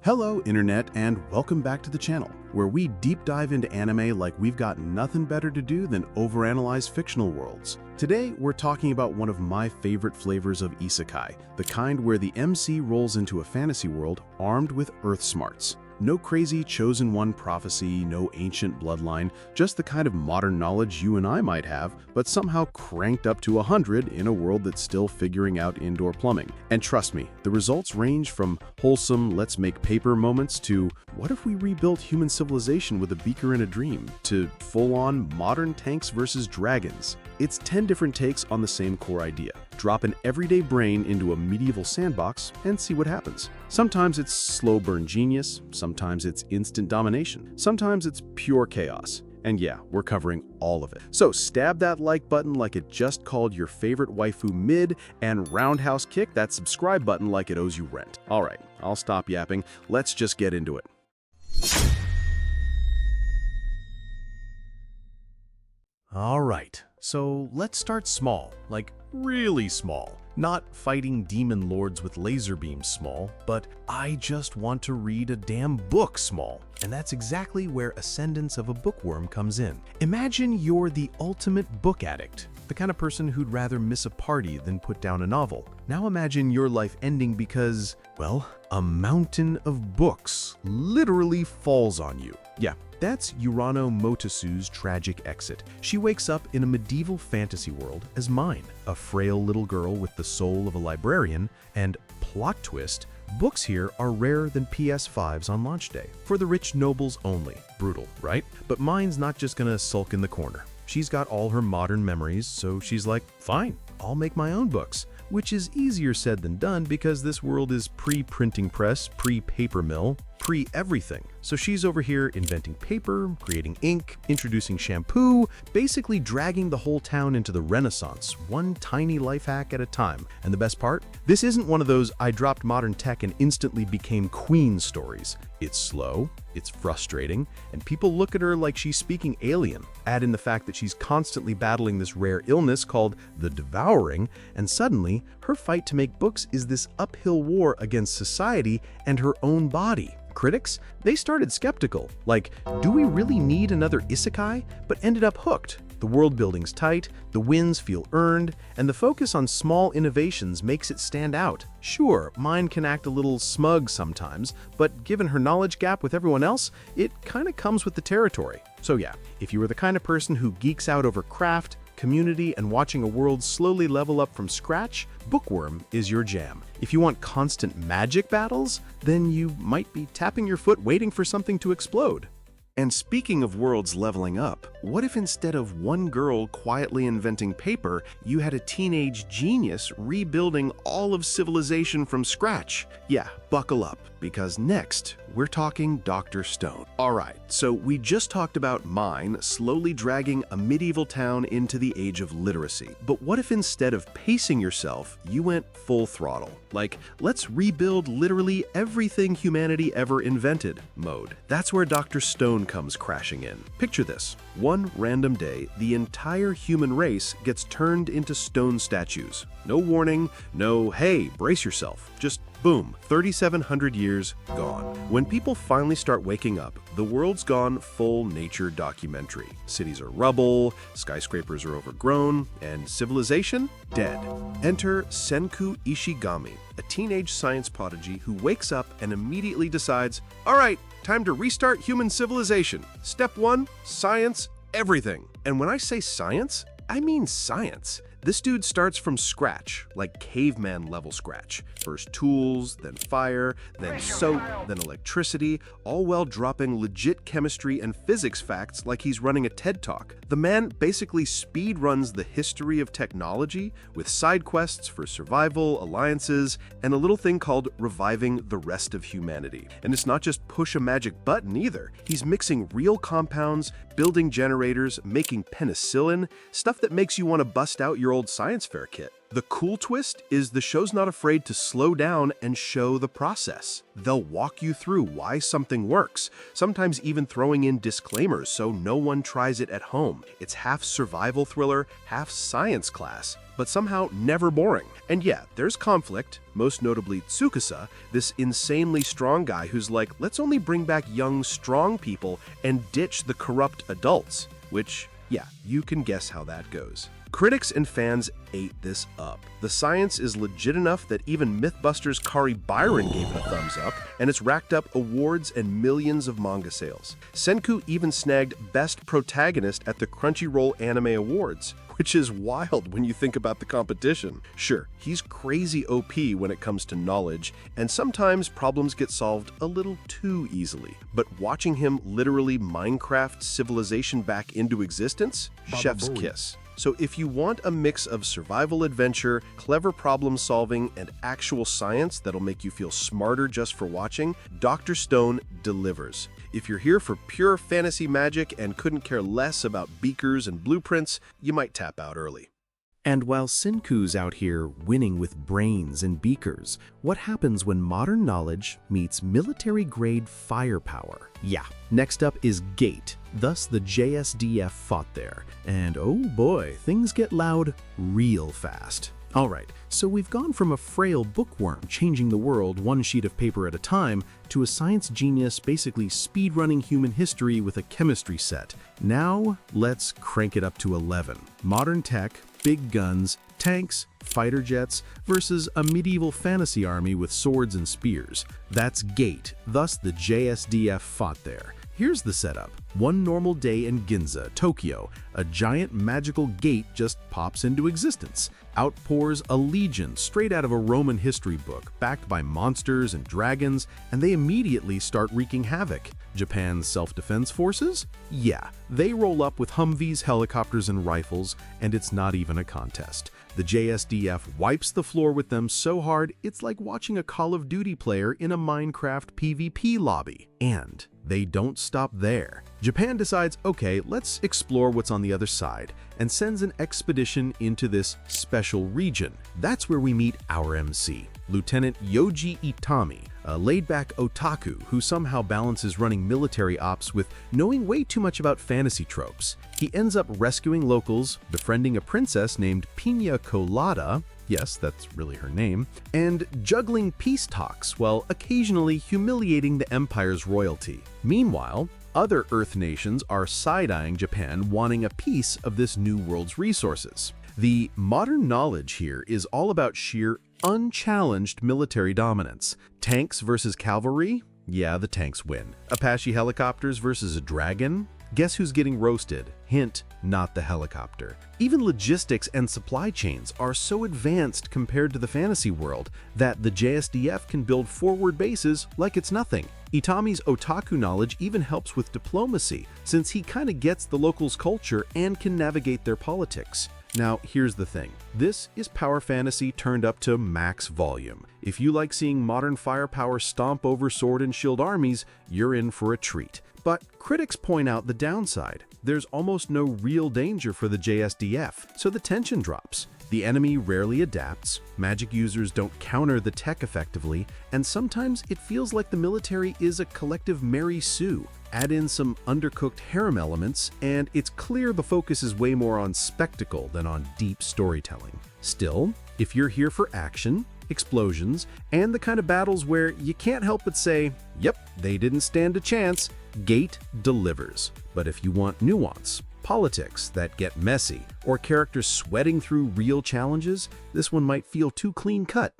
Hello Internet, and welcome back to the channel, where we deep dive into anime like we've got nothing better to do than overanalyze fictional worlds. Today, we're talking about one of my favorite flavors of Isekai, the kind where the MC rolls into a fantasy world armed with Earth smarts. No crazy chosen one prophecy, no ancient bloodline, just the kind of modern knowledge you and I might have, but somehow cranked up to 100 in a world that's still figuring out indoor plumbing. And trust me, the results range from wholesome let's make paper moments to what if we rebuilt human civilization with a beaker in a dream, to full-on modern tanks versus dragons. It's 10 different takes on the same core idea. Drop an everyday brain into a medieval sandbox and see what happens. Sometimes it's slow burn genius, sometimes it's instant domination, sometimes it's pure chaos. And yeah, we're covering all of it. So stab that like button like it just called your favorite waifu mid, and roundhouse kick that subscribe button like it owes you rent. All right, I'll stop yapping. Let's just get into it. All right, so let's start small, like really small. Not fighting demon lords with laser beams small, but I just want to read a damn book small. And that's exactly where Ascendance of a Bookworm comes in. Imagine you're the ultimate book addict, the kind of person who'd rather miss a party than put down a novel. Now imagine your life ending because, well, a mountain of books literally falls on you. Yeah, that's Urano Motosu's tragic exit. She wakes up in a medieval fantasy world as mine, a frail little girl with the soul of a librarian, and plot twist, books here are rarer than PS5s on launch day. For the rich nobles only. Brutal, right? But mine's not just gonna sulk in the corner. She's got all her modern memories, so she's like, fine, I'll make my own books. Which is easier said than done because this world is pre-printing press, pre-paper mill, pre-everything. So she's over here inventing paper, creating ink, introducing shampoo, basically dragging the whole town into the Renaissance, one tiny life hack at a time. And the best part? This isn't one of those I dropped modern tech and instantly became queen stories. It's slow, it's frustrating, and people look at her like she's speaking alien. Add in the fact that she's constantly battling this rare illness called the Devouring, and suddenly her fight to make books is this uphill war against society and her own body. Critics, they started skeptical, like, do we really need another isekai? But ended up hooked. The world building's tight, the wins feel earned, and the focus on small innovations makes it stand out. Sure, mine can act a little smug sometimes, but given her knowledge gap with everyone else, it kinda comes with the territory. So yeah, if you are the kind of person who geeks out over craft, community, and watching a world slowly level up from scratch, Bookworm is your jam. If you want constant magic battles, then you might be tapping your foot waiting for something to explode. And speaking of worlds leveling up, what if instead of one girl quietly inventing paper, you had a teenage genius rebuilding all of civilization from scratch? Yeah, buckle up, because next, we're talking Dr. Stone. Alright, so we just talked about mine slowly dragging a medieval town into the age of literacy. But what if instead of pacing yourself, you went full throttle? Like, let's rebuild literally everything humanity ever invented mode. That's where Dr. Stone comes crashing in. Picture this. One random day, the entire human race gets turned into stone statues. No warning, no, hey, brace yourself. Just boom, 3,700 years gone. When people finally start waking up, the world's gone full nature documentary. Cities are rubble, skyscrapers are overgrown, and civilization dead. Enter Senku Ishigami, a teenage science prodigy who wakes up and immediately decides, all right, time to restart human civilization. Step 1, science, everything. And when I say science, I mean science. This dude starts from scratch, like caveman level scratch. First tools, then fire, then soap, then electricity, all while dropping legit chemistry and physics facts like he's running a TED Talk. The man basically speed runs the history of technology with side quests for survival, alliances, and a little thing called reviving the rest of humanity. And it's not just push a magic button either. He's mixing real compounds, building generators, making penicillin, stuff that makes you want to bust out your 5-year-old science fair kit. The cool twist is the show's not afraid to slow down and show the process. They'll walk you through why something works, sometimes even throwing in disclaimers so no one tries it at home. It's half survival thriller, half science class, but somehow never boring. And yeah, there's conflict, most notably Tsukasa, this insanely strong guy who's like, let's only bring back young, strong people and ditch the corrupt adults. Which, yeah, you can guess how that goes. Critics and fans ate this up. The science is legit enough that even Mythbusters' Kari Byron gave it a thumbs up, and it's racked up awards and millions of manga sales. Senku even snagged Best Protagonist at the Crunchyroll Anime Awards, which is wild when you think about the competition. Sure, he's crazy OP when it comes to knowledge, and sometimes problems get solved a little too easily. But watching him literally Minecraft civilization back into existence? Chef's kiss. So if you want a mix of survival adventure, clever problem solving, and actual science that'll make you feel smarter just for watching, Dr. Stone delivers. If you're here for pure fantasy magic and couldn't care less about beakers and blueprints, you might tap out early. And while Senku's out here winning with brains and beakers, what happens when modern knowledge meets military-grade firepower? Yeah, next up is Gate. Thus, the JSDF fought there. And oh boy, things get loud real fast. Alright, so we've gone from a frail bookworm changing the world one sheet of paper at a time to a science genius basically speedrunning human history with a chemistry set. Now, let's crank it up to 11. Modern tech, big guns, tanks, fighter jets versus a medieval fantasy army with swords and spears. That's Gate, thus the JSDF fought there. Here's the setup. One normal day in Ginza, Tokyo, a giant magical gate just pops into existence. Out pours a legion straight out of a Roman history book, backed by monsters and dragons, and they immediately start wreaking havoc. Japan's self-defense forces? Yeah, they roll up with Humvees, helicopters, and rifles, and it's not even a contest. The JSDF wipes the floor with them so hard, it's like watching a Call of Duty player in a Minecraft PvP lobby. And they don't stop there. Japan decides, okay, let's explore what's on the other side, and sends an expedition into this special region. That's where we meet our MC, Lieutenant Yoji Itami, a laid-back otaku who somehow balances running military ops with knowing way too much about fantasy tropes. He ends up rescuing locals, befriending a princess named Pina Colada, yes, that's really her name, and juggling peace talks while occasionally humiliating the Empire's royalty. Meanwhile, other Earth nations are side-eyeing Japan, wanting a piece of this new world's resources. The modern knowledge here is all about sheer, unchallenged military dominance. Tanks versus cavalry? Yeah, the tanks win. Apache helicopters versus a dragon? Guess who's getting roasted? Hint, not the helicopter. Even logistics and supply chains are so advanced compared to the fantasy world that the JSDF can build forward bases like it's nothing. Itami's otaku knowledge even helps with diplomacy, since he kinda gets the locals' culture and can navigate their politics. Now, here's the thing. This is power fantasy turned up to max volume. If you like seeing modern firepower stomp over sword and shield armies, you're in for a treat. But critics point out the downside. There's almost no real danger for the JSDF, so the tension drops. The enemy rarely adapts, magic users don't counter the tech effectively, and sometimes it feels like the military is a collective Mary Sue. Add in some undercooked harem elements, and it's clear the focus is way more on spectacle than on deep storytelling. Still, if you're here for action, explosions, and the kind of battles where you can't help but say, yep, they didn't stand a chance, Gate delivers. But if you want nuance, politics that get messy, or characters sweating through real challenges, this one might feel too clean-cut.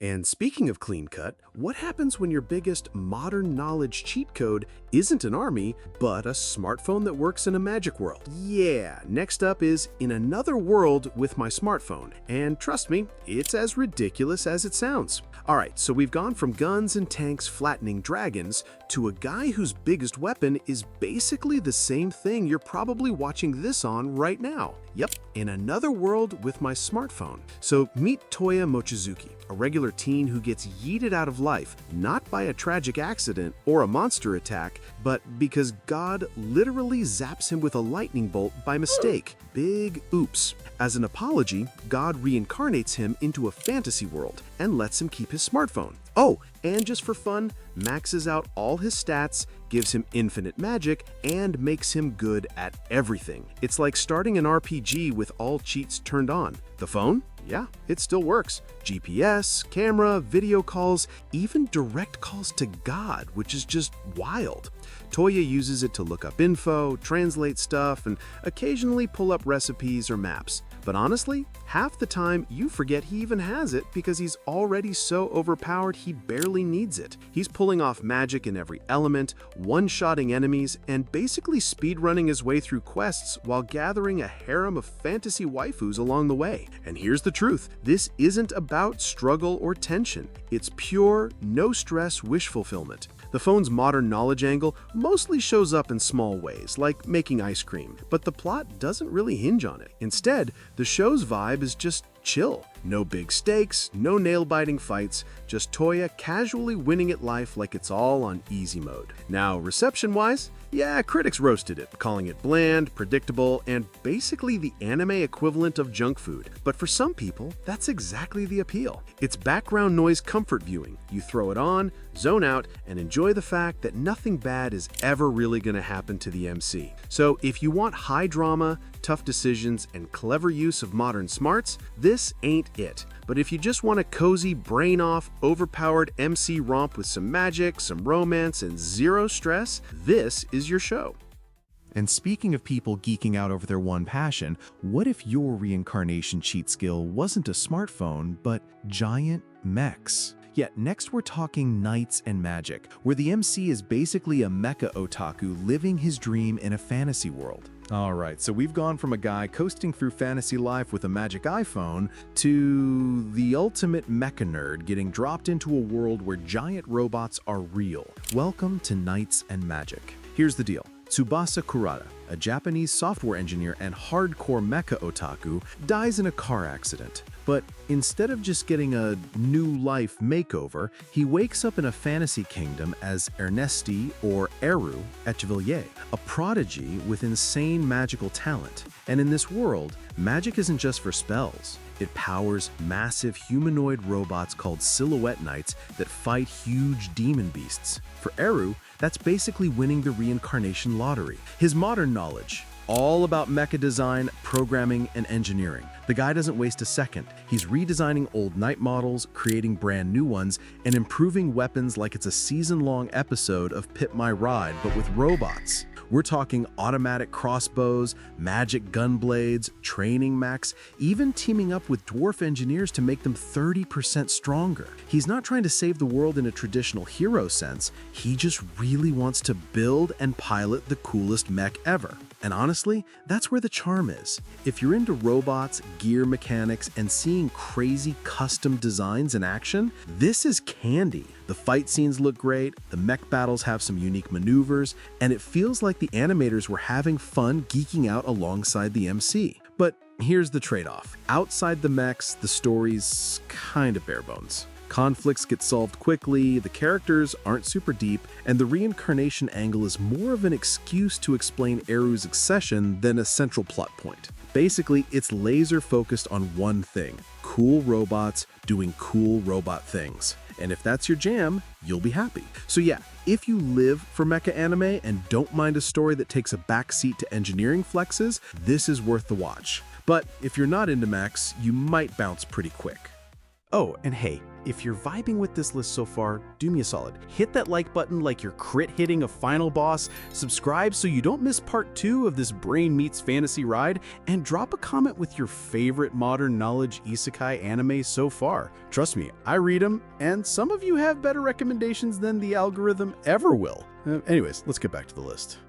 And speaking of clean-cut, what happens when your biggest modern knowledge cheat code isn't an army, but a smartphone that works in a magic world? Yeah, next up is In Another World with My Smartphone. And trust me, it's as ridiculous as it sounds. Alright, so we've gone from guns and tanks flattening dragons to a guy whose biggest weapon is basically the same thing you're probably watching this on right now. Yep, In Another World with My Smartphone. So meet Toya Mochizuki, a regular teen who gets yeeted out of life, not by a tragic accident or a monster attack, but because God literally zaps him with a lightning bolt by mistake. Big oops. As an apology, God reincarnates him into a fantasy world and lets him keep his smartphone. Oh, and just for fun, maxes out all his stats, gives him infinite magic, and makes him good at everything. It's like starting an RPG with all cheats turned on. The phone? Yeah, it still works. GPS, camera, video calls, even direct calls to God, which is just wild. Toya uses it to look up info, translate stuff, and occasionally pull up recipes or maps. But honestly, half the time you forget he even has it because he's already so overpowered he barely needs it. He's pulling off magic in every element, one-shotting enemies, and basically speedrunning his way through quests while gathering a harem of fantasy waifus along the way. And here's the truth, this isn't about struggle or tension. It's pure, no-stress wish fulfillment. The phone's modern knowledge angle mostly shows up in small ways, like making ice cream, but the plot doesn't really hinge on it. Instead, the show's vibe is just chill. No big stakes, no nail-biting fights, just Toya casually winning at life like it's all on easy mode. Now, reception-wise, yeah, critics roasted it, calling it bland, predictable, and basically the anime equivalent of junk food. But for some people, that's exactly the appeal. It's background noise comfort viewing. You throw it on, zone out, and enjoy the fact that nothing bad is ever really going to happen to the MC. So if you want high drama, tough decisions, and clever use of modern smarts, this ain't it. But if you just want a cozy, brain-off, overpowered MC romp with some magic, some romance, and zero stress, this is your show. And speaking of people geeking out over their one passion, what if your reincarnation cheat skill wasn't a smartphone, but giant mechs? Yeah, next we're talking Knights and Magic, where the MC is basically a mecha otaku living his dream in a fantasy world. Alright, so we've gone from a guy coasting through fantasy life with a magic iPhone to the ultimate mecha nerd getting dropped into a world where giant robots are real. Welcome to Knights and Magic. Here's the deal. Tsubasa Kurata, a Japanese software engineer and hardcore mecha otaku, dies in a car accident. But instead of just getting a new life makeover, he wakes up in a fantasy kingdom as Ernesti or Eru Echevalier, a prodigy with insane magical talent. And in this world, magic isn't just for spells. It powers massive humanoid robots called Silhouette Knights that fight huge demon beasts. For Eru, that's basically winning the reincarnation lottery. His modern knowledge, all about mecha design, programming, and engineering. The guy doesn't waste a second. He's redesigning old knight models, creating brand new ones, and improving weapons like it's a season-long episode of Pit My Ride, but with robots. We're talking automatic crossbows, magic gun blades, training mechs, even teaming up with dwarf engineers to make them 30% stronger. He's not trying to save the world in a traditional hero sense. He just really wants to build and pilot the coolest mech ever. And honestly, that's where the charm is. If you're into robots, gear mechanics, and seeing crazy custom designs in action, this is candy. The fight scenes look great, the mech battles have some unique maneuvers, and it feels like the animators were having fun geeking out alongside the MC. But here's the trade-off. Outside the mechs, the story's kind of bare bones. Conflicts get solved quickly, the characters aren't super deep, and the reincarnation angle is more of an excuse to explain Eru's accession than a central plot point. Basically, it's laser focused on one thing: cool robots doing cool robot things. And if that's your jam, you'll be happy. So yeah, if you live for mecha anime and don't mind a story that takes a backseat to engineering flexes, this is worth the watch. But if you're not into mechs, you might bounce pretty quick. Oh, and hey, if you're vibing with this list so far, do me a solid. Hit that like button like you're crit hitting a final boss, subscribe so you don't miss part 2 of this brain meets fantasy ride, and drop a comment with your favorite modern knowledge isekai anime so far. Trust me, I read them, and some of you have better recommendations than the algorithm ever will. Anyways, let's get back to the list.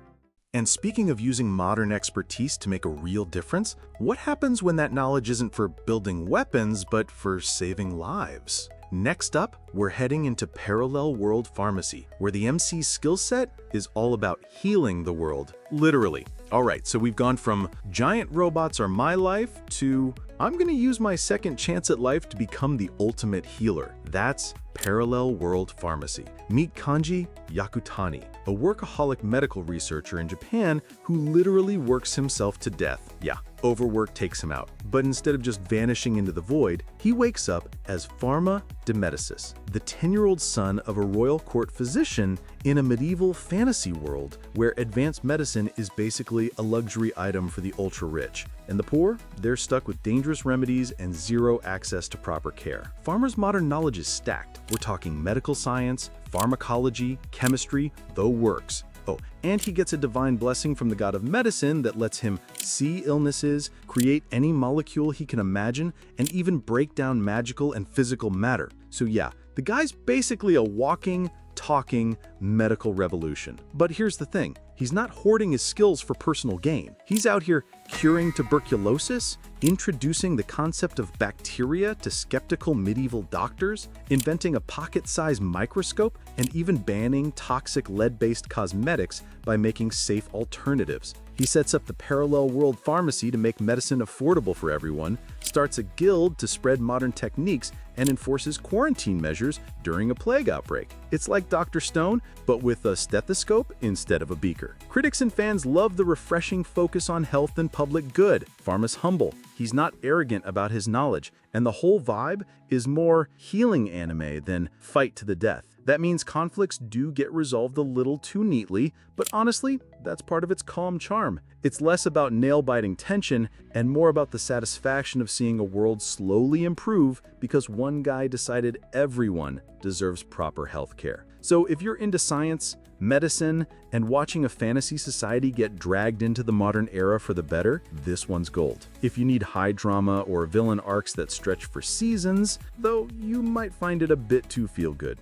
And speaking of using modern expertise to make a real difference, what happens when that knowledge isn't for building weapons, but for saving lives? Next up, we're heading into parallel world pharmacy, where the MC's skill set is all about healing the world, literally. All right, so we've gone from giant robots are my life to I'm gonna use my second chance at life to become the ultimate healer. That's parallel world pharmacy. Meet Kanji Yakutani, a workaholic medical researcher in Japan who literally works himself to death. Yeah, overwork takes him out. But instead of just vanishing into the void, he wakes up as Pharma de Medicis, the 10-year-old son of a royal court physician in a medieval fantasy world where advanced medicine is basically a luxury item for the ultra-rich. And the poor, they're stuck with dangerous remedies and zero access to proper care. Pharma's modern knowledge is stacked. We're talking medical science, pharmacology, chemistry, the works. Oh, and he gets a divine blessing from the god of medicine that lets him see illnesses, create any molecule he can imagine, and even break down magical and physical matter. So yeah, the guy's basically a walking, talking medical revolution. But here's the thing, he's not hoarding his skills for personal gain. He's out here curing tuberculosis, introducing the concept of bacteria to skeptical medieval doctors, inventing a pocket-sized microscope, and even banning toxic lead-based cosmetics by making safe alternatives. He sets up the parallel world pharmacy to make medicine affordable for everyone, starts a guild to spread modern techniques, and enforces quarantine measures during a plague outbreak. It's like Dr. Stone, but with a stethoscope instead of a beaker. Critics and fans love the refreshing focus on health and public good. Pharma's humble. He's not arrogant about his knowledge, and the whole vibe is more healing anime than fight to the death. That means conflicts do get resolved a little too neatly, but honestly, that's part of its calm charm. It's less about nail-biting tension and more about the satisfaction of seeing a world slowly improve because one guy decided everyone deserves proper health care. So if you're into science, medicine, and watching a fantasy society get dragged into the modern era for the better, this one's gold. If you need high drama or villain arcs that stretch for seasons, though you might find it a bit too feel-good.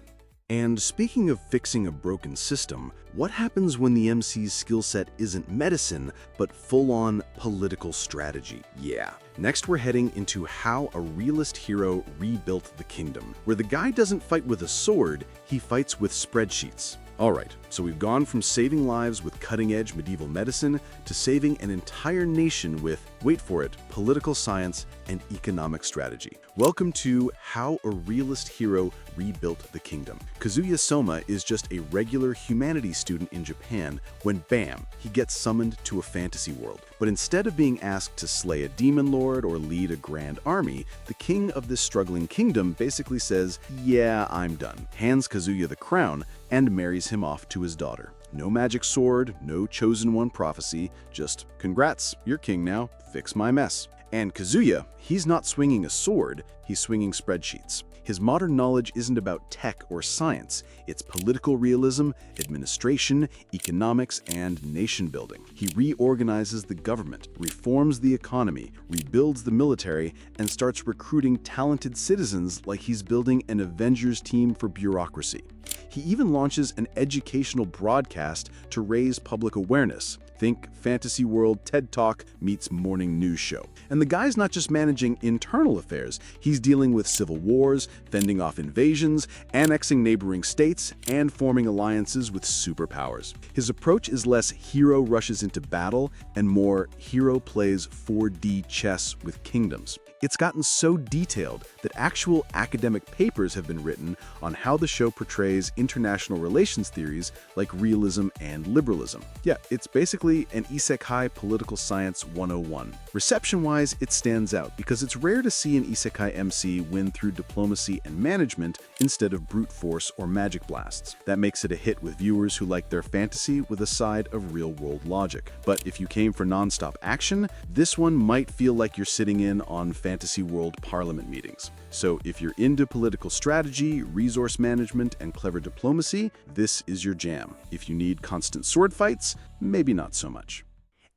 And speaking of fixing a broken system, what happens when the MC's skill set isn't medicine, but full-on political strategy? Yeah. Next, we're heading into how a realist hero rebuilt the kingdom, where the guy doesn't fight with a sword, he fights with spreadsheets. Alright, so we've gone from saving lives with cutting-edge medieval medicine to saving an entire nation with, wait for it, political science and economic strategy. Welcome to How a Realist Hero Rebuilt the Kingdom. Kazuya Soma is just a regular humanities student in Japan when, bam, he gets summoned to a fantasy world. But instead of being asked to slay a demon lord or lead a grand army, the king of this struggling kingdom basically says, yeah, I'm done, hands Kazuya the crown, and marries him off to his daughter. No magic sword, no chosen one prophecy, just congrats, you're king now, fix my mess. And Kazuya, he's not swinging a sword, he's swinging spreadsheets. His modern knowledge isn't about tech or science, it's political realism, administration, economics, and nation building. He reorganizes the government, reforms the economy, rebuilds the military, and starts recruiting talented citizens like he's building an Avengers team for bureaucracy. He even launches an educational broadcast to raise public awareness. Think Fantasy World TED Talk meets morning news show. And the guy's not just managing internal affairs, he's dealing with civil wars, fending off invasions, annexing neighboring states, and forming alliances with superpowers. His approach is less hero rushes into battle and more hero plays 4D chess with kingdoms. It's gotten so detailed that actual academic papers have been written on how the show portrays international relations theories like realism and liberalism. Yeah, it's basically an Isekai political science 101. Reception-wise, it stands out because it's rare to see an Isekai MC win through diplomacy and management instead of brute force or magic blasts. That makes it a hit with viewers who like their fantasy with a side of real-world logic. But if you came for non-stop action, this one might feel like you're sitting in on Fantasy World Parliament meetings. So if you're into political strategy, resource management, and clever diplomacy, this is your jam. If you need constant sword fights, maybe not so much.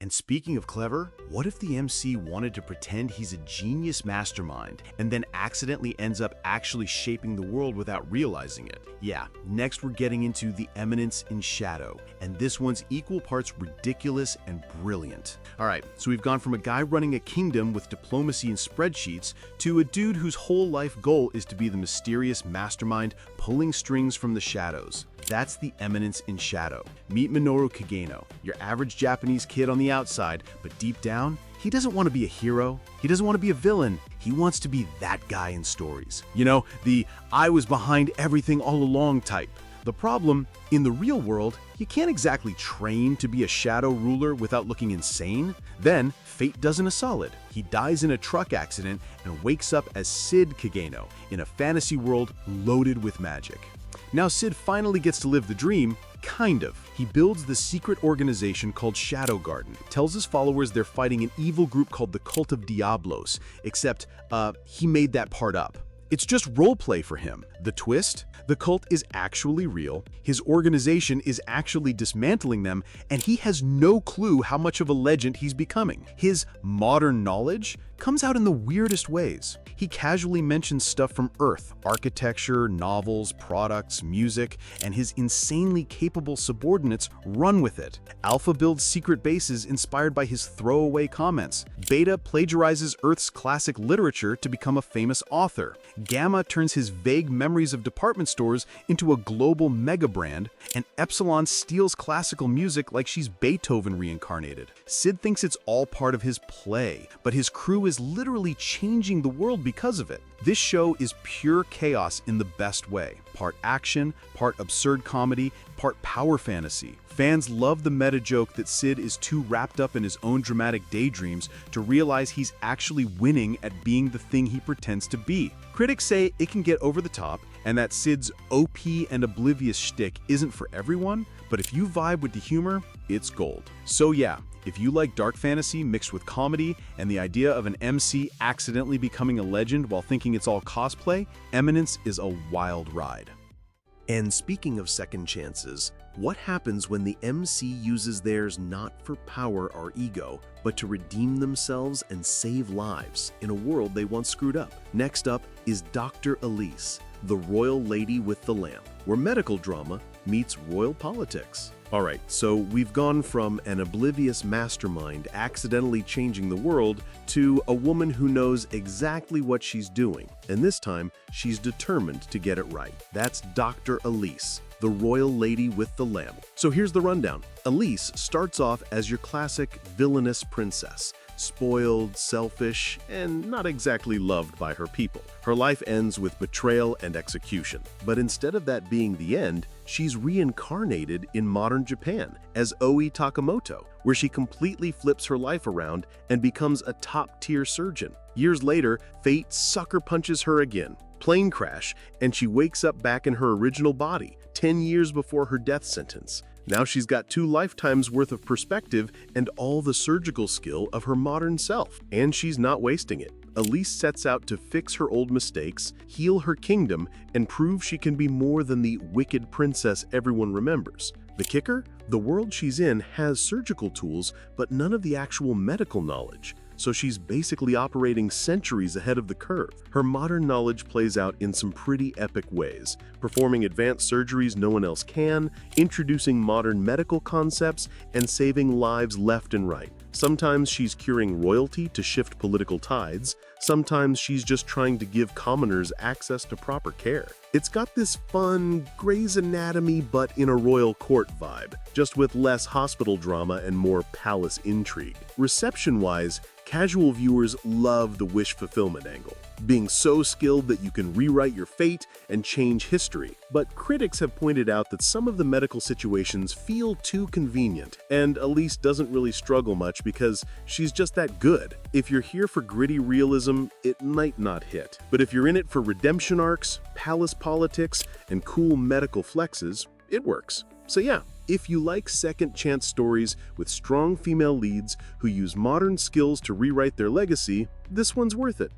And speaking of clever, what if the MC wanted to pretend he's a genius mastermind and then accidentally ends up actually shaping the world without realizing it? Yeah, next we're getting into The Eminence in Shadow, and this one's equal parts ridiculous and brilliant. Alright, so we've gone from a guy running a kingdom with diplomacy and spreadsheets to a dude whose whole life goal is to be the mysterious mastermind pulling strings from the shadows. That's The Eminence in Shadow. Meet Minoru Kageno, your average Japanese kid on the outside, but deep down, he doesn't want to be a hero. He doesn't want to be a villain. He wants to be that guy in stories. You know, the I was behind everything all along type. The problem, in the real world, you can't exactly train to be a shadow ruler without looking insane. Then, fate does him a solid. He dies in a truck accident and wakes up as Sid Kageno in a fantasy world loaded with magic. Now Sid finally gets to live the dream, kind of. He builds the secret organization called Shadow Garden, tells his followers they're fighting an evil group called the Cult of Diablos, except, he made that part up. It's just roleplay for him. The twist? The cult is actually real, his organization is actually dismantling them, and he has no clue how much of a legend he's becoming. His modern knowledge comes out in the weirdest ways. He casually mentions stuff from Earth, architecture, novels, products, music, and his insanely capable subordinates run with it. Alpha builds secret bases inspired by his throwaway comments. Beta plagiarizes Earth's classic literature to become a famous author. Gamma turns his vague memories of department stores into a global mega brand, and Epsilon steals classical music like she's Beethoven reincarnated. Sid thinks it's all part of his play, but his crew is literally changing the world because of it. This show is pure chaos in the best way. Part action, part absurd comedy, part power fantasy. Fans love the meta joke that Sid is too wrapped up in his own dramatic daydreams to realize he's actually winning at being the thing he pretends to be. Critics say it can get over the top and that Sid's OP and oblivious shtick isn't for everyone, but if you vibe with the humor, it's gold. So yeah, if you like dark fantasy mixed with comedy and the idea of an MC accidentally becoming a legend while thinking it's all cosplay, Eminence is a wild ride. And speaking of second chances, what happens when the MC uses theirs not for power or ego, but to redeem themselves and save lives in a world they once screwed up? Next up is Dr. Elise, the royal lady with the lamp, where medical drama meets royal politics. Alright, so we've gone from an oblivious mastermind accidentally changing the world to a woman who knows exactly what she's doing, and this time she's determined to get it right. That's Dr. Elise, the royal lady with the lamp. So here's the rundown. Elise starts off as your classic villainous princess, spoiled, selfish, and not exactly loved by her people. Her life ends with betrayal and execution. But instead of that being the end, she's reincarnated in modern Japan as Oi Takamoto, where she completely flips her life around and becomes a top-tier surgeon. Years later, fate sucker punches her again. Plane crash, and she wakes up back in her original body, 10 years before her death sentence. Now she's got 2 lifetimes worth of perspective and all the surgical skill of her modern self, and she's not wasting it. Elise sets out to fix her old mistakes, heal her kingdom, and prove she can be more than the wicked princess everyone remembers. The kicker? The world she's in has surgical tools, but none of the actual medical knowledge. So she's basically operating centuries ahead of the curve. Her modern knowledge plays out in some pretty epic ways, performing advanced surgeries no one else can, introducing modern medical concepts, and saving lives left and right. Sometimes she's curing royalty to shift political tides, sometimes she's just trying to give commoners access to proper care. It's got this fun Grey's Anatomy but in a royal court vibe, just with less hospital drama and more palace intrigue. Reception-wise, casual viewers love the wish fulfillment angle, being so skilled that you can rewrite your fate and change history. But critics have pointed out that some of the medical situations feel too convenient, and Elise doesn't really struggle much because she's just that good. If you're here for gritty realism, it might not hit. But if you're in it for redemption arcs, palace politics, and cool medical flexes, it works. So yeah, if you like second chance stories with strong female leads who use modern skills to rewrite their legacy, this one's worth it.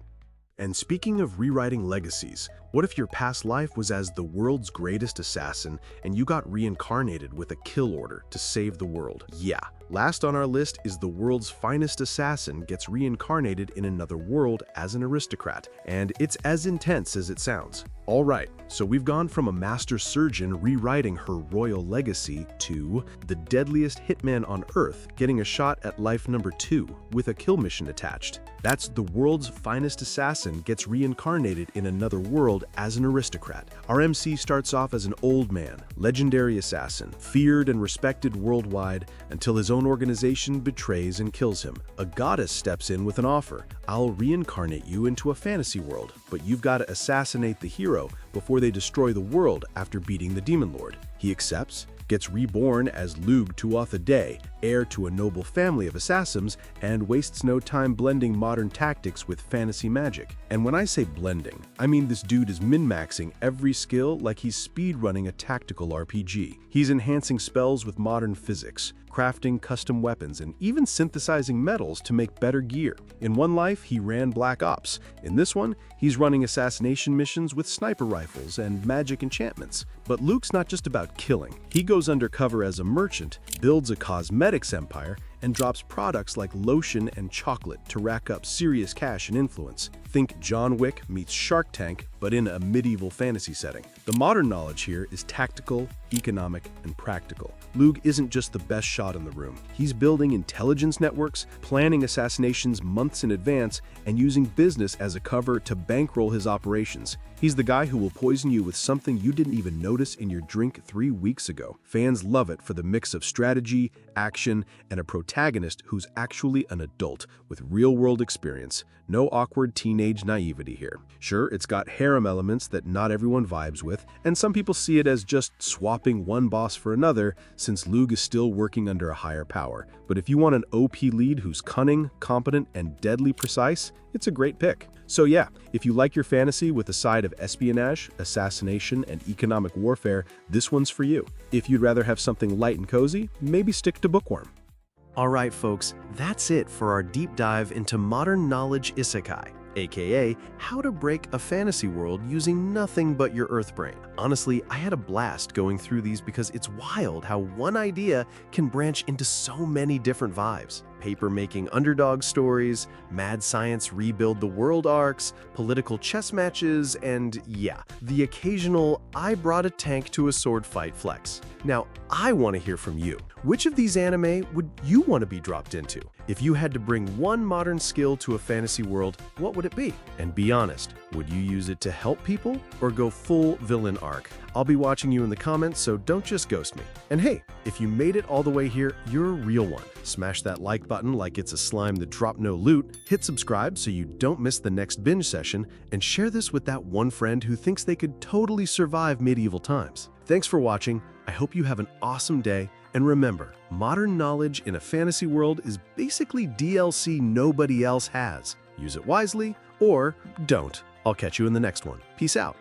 And speaking of rewriting legacies, What if your past life was as the world's greatest assassin and you got reincarnated with a kill order to save the world? Yeah. Last on our list is the world's finest assassin gets reincarnated in another world as an aristocrat, and it's as intense as it sounds. Alright, so we've gone from a master surgeon rewriting her royal legacy to the deadliest hitman on Earth getting a shot at life number 2 with a kill mission attached. That's the world's finest assassin gets reincarnated in another world as an aristocrat. Our MC starts off as an old man, legendary assassin, feared and respected worldwide until his own organization betrays and kills him. A goddess steps in with an offer. I'll reincarnate you into a fantasy world, but you've got to assassinate the hero before they destroy the world after beating the demon lord. He accepts, gets reborn as Lug Tuatha Dé, heir to a noble family of assassins, and wastes no time blending modern tactics with fantasy magic. And when I say blending, I mean this dude is min-maxing every skill like he's speedrunning a tactical RPG. He's enhancing spells with modern physics, crafting custom weapons, and even synthesizing metals to make better gear. In one life, he ran Black Ops. In this one, he's running assassination missions with sniper rifles and magic enchantments. But Luke's not just about killing. He goes undercover as a merchant, builds a cosmetics empire, and drops products like lotion and chocolate to rack up serious cash and influence. Think John Wick meets Shark Tank, but in a medieval fantasy setting. The modern knowledge here is tactical, economic, and practical. Lug isn't just the best shot in the room. He's building intelligence networks, planning assassinations months in advance, and using business as a cover to bankroll his operations. He's the guy who will poison you with something you didn't even notice in your drink 3 weeks ago. Fans love it for the mix of strategy, action, and a protagonist who's actually an adult with real-world experience. No awkward teenage naivety here. Sure, it's got harem elements that not everyone vibes with, and some people see it as just swapping one boss for another since Lug is still working under a higher power. But if you want an OP lead who's cunning, competent, and deadly precise, it's a great pick. So yeah, if you like your fantasy with a side of espionage, assassination, and economic warfare, this one's for you. If you'd rather have something light and cozy, maybe stick to Bookworm. Alright folks, that's it for our deep dive into modern knowledge Isekai, aka how to break a fantasy world using nothing but your Earth brain. Honestly, I had a blast going through these because it's wild how one idea can branch into so many different vibes. Paper-making underdog stories, mad science rebuild the world arcs, political chess matches, and yeah, the occasional I brought a tank to a sword fight flex. Now, I want to hear from you. Which of these anime would you want to be dropped into? If you had to bring one modern skill to a fantasy world, what would it be? And be honest, would you use it to help people or go full villain arc? I'll be watching you in the comments, so don't just ghost me. And hey, if you made it all the way here, you're a real one. Smash that like button like it's a slime that dropped no loot, hit subscribe so you don't miss the next binge session, and share this with that one friend who thinks they could totally survive medieval times. Thanks for watching. I hope you have an awesome day, and remember, modern knowledge in a fantasy world is basically DLC nobody else has. Use it wisely, or don't. I'll catch you in the next one. Peace out.